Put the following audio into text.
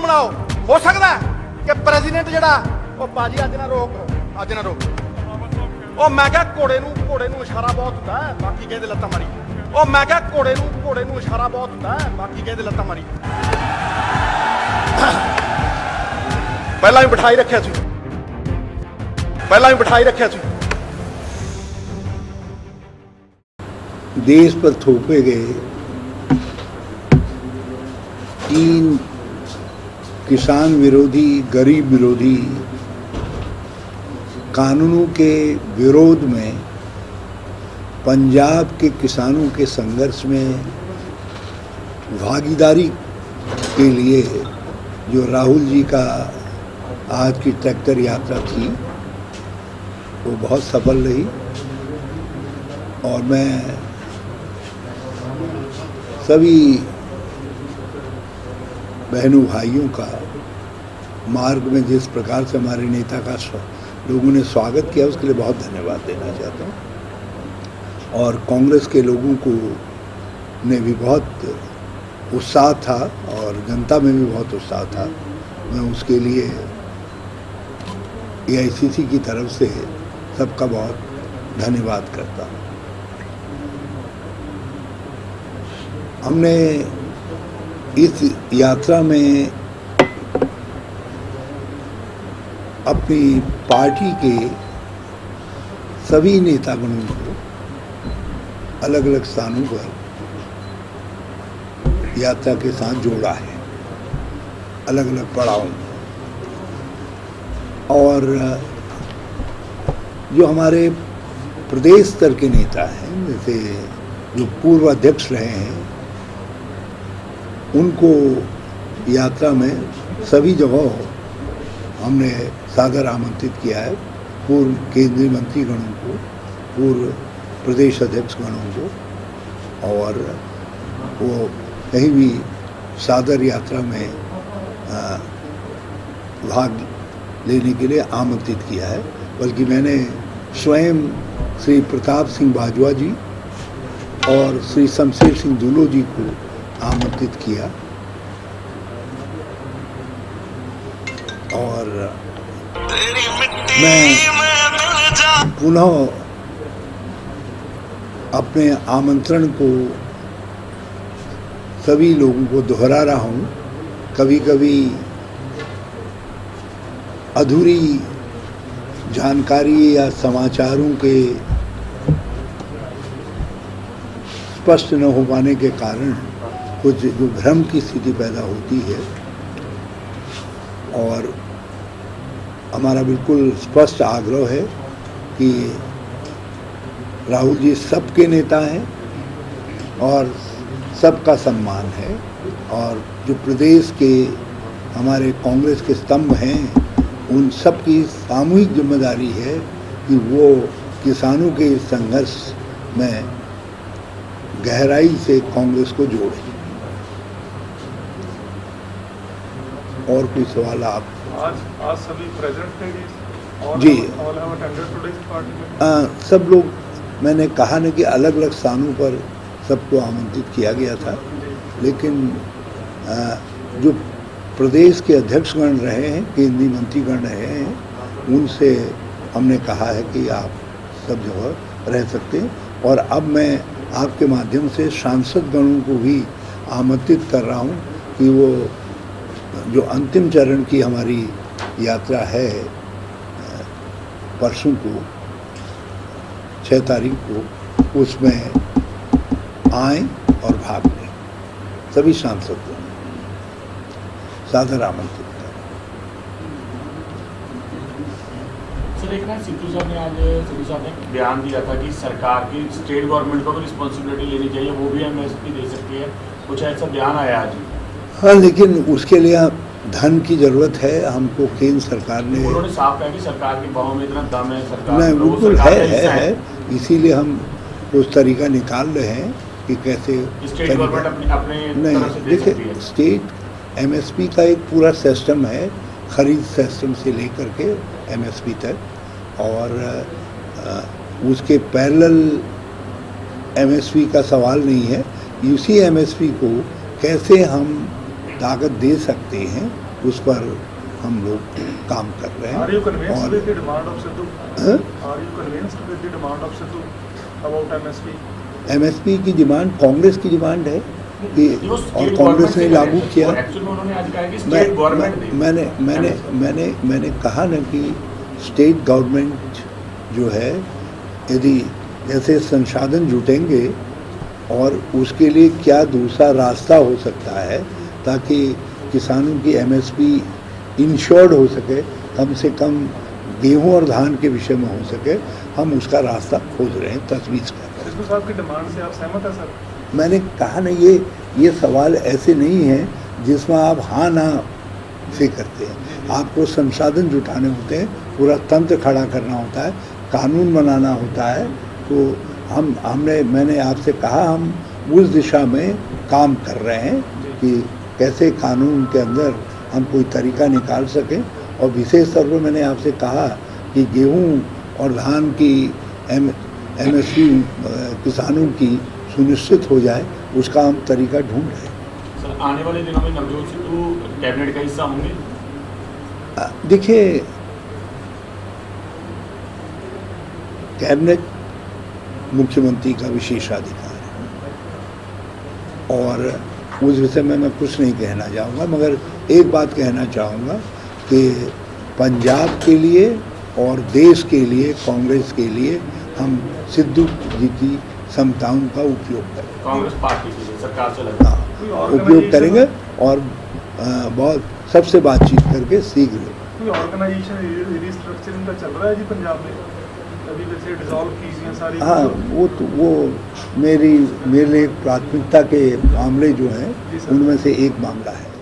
ਬਣਾਓ। ਹੋ ਸਕਦਾ ਕਿ ਪ੍ਰੈਜ਼ੀਡੈਂਟ ਜਿਹੜਾ ਉਹ ਬਾਜੀ ਅੱਜ ਨਾ ਰੋਕ ਉਹ ਮੈਂ ਕਿਹਾ ਘੋੜੇ ਨੂੰ ਇਸ਼ਾਰਾ ਬਹੁਤ ਹੁੰਦਾ ਹੈ, ਬਾਕੀ ਕਹਿੰਦੇ ਲੱਤਾਂ ਮਾਰੀ। ਉਹ ਮੈਂ ਕਿਹਾ ਘੋੜੇ ਨੂੰ ਇਸ਼ਾਰਾ ਬਹੁਤ ਹੁੰਦਾ ਹੈ, ਬਾਕੀ ਕਹਿੰਦੇ ਲੱਤਾਂ ਮਾਰੀ। ਪਹਿਲਾਂ ਵੀ ਬਿਠਾਈ ਰੱਖਿਆ ਸੀ। देश पर थोपे गए 3 किसान विरोधी, गरीब विरोधी कानूनों के विरोध में पंजाब के किसानों के संघर्ष में भागीदारी के लिए जो राहुल जी का आज की ट्रैक्टर यात्रा थी वो बहुत सफल रही। और मैं सभी बहनों भाइयों का मार्ग में जिस प्रकार से हमारे नेता का लोगों ने स्वागत किया उसके लिए बहुत धन्यवाद देना चाहता हूँ। और कांग्रेस के लोगों को ने भी बहुत उत्साह था और जनता में भी बहुत उत्साह था। मैं उसके लिए AICC की तरफ से सबका बहुत धन्यवाद करता हूँ। हमने इस यात्रा में अपनी पार्टी के सभी नेतागणों को अलग अलग स्थानों पर यात्रा के साथ जोड़ा है, अलग अलग पड़ावों में। और जो हमारे प्रदेश स्तर के नेता हैं, जैसे जो पूर्व अध्यक्ष रहे हैं, उनको यात्रा में सभी जगह हमने सादर आमंत्रित किया है। पूर्व केंद्रीय मंत्री गणों को, पूर्व प्रदेश अध्यक्ष गणों को, और वो कहीं भी सादर यात्रा में भाग लेने के लिए आमंत्रित किया है। बल्कि मैंने स्वयं श्री प्रताप सिंह बाजवा जी और श्री शमशेर सिंह दूलो जी को आमंत्रित किया। और मैं पुनः अपने आमंत्रण को सभी लोगों को दोहरा रहा हूँ। कभी कभी अधूरी जानकारी या समाचारों के स्पष्ट न हो पाने के कारण कुछ जो भ्रम की स्थिति पैदा होती है। और हमारा बिल्कुल स्पष्ट आग्रह है कि राहुल जी सबके नेता हैं और सबका सम्मान है। और जो प्रदेश के हमारे कांग्रेस के स्तंभ हैं, उन सब की सामूहिक जिम्मेदारी है कि वो किसानों के इस संघर्ष में गहराई से कांग्रेस को जोड़े। और कोई सवाल आप? आज सभी प्रेजेंट थे जी, पार्टी सब लोग, मैंने कहा ना कि अलग अलग स्थानों पर सबको आमंत्रित किया गया था। लेकिन जो प्रदेश के अध्यक्षगण रहे हैं, केंद्रीय मंत्रीगण रहे हैं, उनसे हमने कहा है कि आप सब जगह रह सकते हैं। और अब मैं आपके माध्यम से सांसद गणों को भी आमंत्रित कर रहा हूँ कि वो जो अंतिम चरण की हमारी यात्रा है परसों को 6 तारीख को, उसमें आएं और भाग लें। सभी सांसद सादर आमंत्रित करें। सर, एक ना सिद्धू साहब ने बयान दिया था कि सरकार की स्टेट गवर्नमेंट को भी रिस्पॉन्सिबिलिटी लेनी चाहिए, वो भी MSP दे सकती है, कुछ ऐसा बयान आया आज। हाँ, लेकिन उसके लिए धन की जरूरत है। हमको केंद्र सरकार ने, उन्होंने साफ कहा कि सरकार की बाहों में इतना दम है, सरकार नहीं बिल्कुल है। इसीलिए हम उस तरीका निकाल रहे हैं कि कैसे स्टेट गवर्नमेंट अपने तरफ से दे सकती है। स्टेट MSP का एक पूरा सिस्टम है, खरीद सिस्टम से लेकर के MSP तक। और उसके पैरेलल MSP का सवाल नहीं है। उसी MSP को कैसे हम ताकत दे सकते हैं, उस पर हम लोग काम कर रहे हैं। Are you convinced और with the demand of Sidhu? हाँ? Are you convinced with the demand of Sidhu about MSP? MSP की डिमांड कांग्रेस की डिमांड है कि वो और स्टेट कांग्रेस ने गवर्नमेंट लागू किया। एक्चुअली उन्होंने आज कहा कि स्टेट गवर्नमेंट मैंने कहा ना कि स्टेट गवर्नमेंट जो है यदि ऐसे संसाधन जुटेंगे और उसके लिए क्या दूसरा रास्ता हो सकता है ताकि किसानों की MSP इंश्योर्ड हो सके, कम से कम गेहूं और धान के विषय में हो सके, हम उसका रास्ता खोज रहे हैं, तजवीज़ कर रहे हैं। सिद्धू साहब की डिमांड से आप सहमत हैं सर? मैंने कहा ना ये सवाल ऐसे नहीं है जिसमें आप हाँ ना से करते हैं। आपको संसाधन जुटाने होते हैं, पूरा तंत्र खड़ा करना होता है, कानून बनाना होता है। तो मैंने आपसे कहा हम उस दिशा में काम कर रहे हैं कि कैसे कानून के अंदर हम कोई तरीका निकाल सकें। और विशेष तौर पर मैंने आपसे कहा कि गेहूं और धान की MSP किसानों की सुनिश्चित हो जाए, उसका हम तरीका ढूंढ रहे हैं। सर आने वाले दिनों में नवजोत सिद्धू कैबिनेट का हिस्सा होंगे? देखिए, कैबिनेट मुख्यमंत्री का विशेषाधिकार है और उस विषय में मैं कुछ नहीं कहना चाहूँगा, मगर एक बात कहना चाहूँगा कि पंजाब के लिए और देश के लिए, कांग्रेस के लिए हम सिद्धू जी की क्षमताओं का उपयोग करेंगे। कांग्रेस पार्टी के लिए सरकार से लगता उपयोग करेंगे और बहुत सबसे बातचीत करके शीघ्र। कोई ऑर्गेनाइजेशन रिस्ट्रक्चरिंग का चल रहा है जी पंजाब में? अभी वैसे डिसॉल्व की गई सारी। हाँ, वो मेरे लिए प्राथमिकता के मामले जो हैं उनमें से एक मामला है।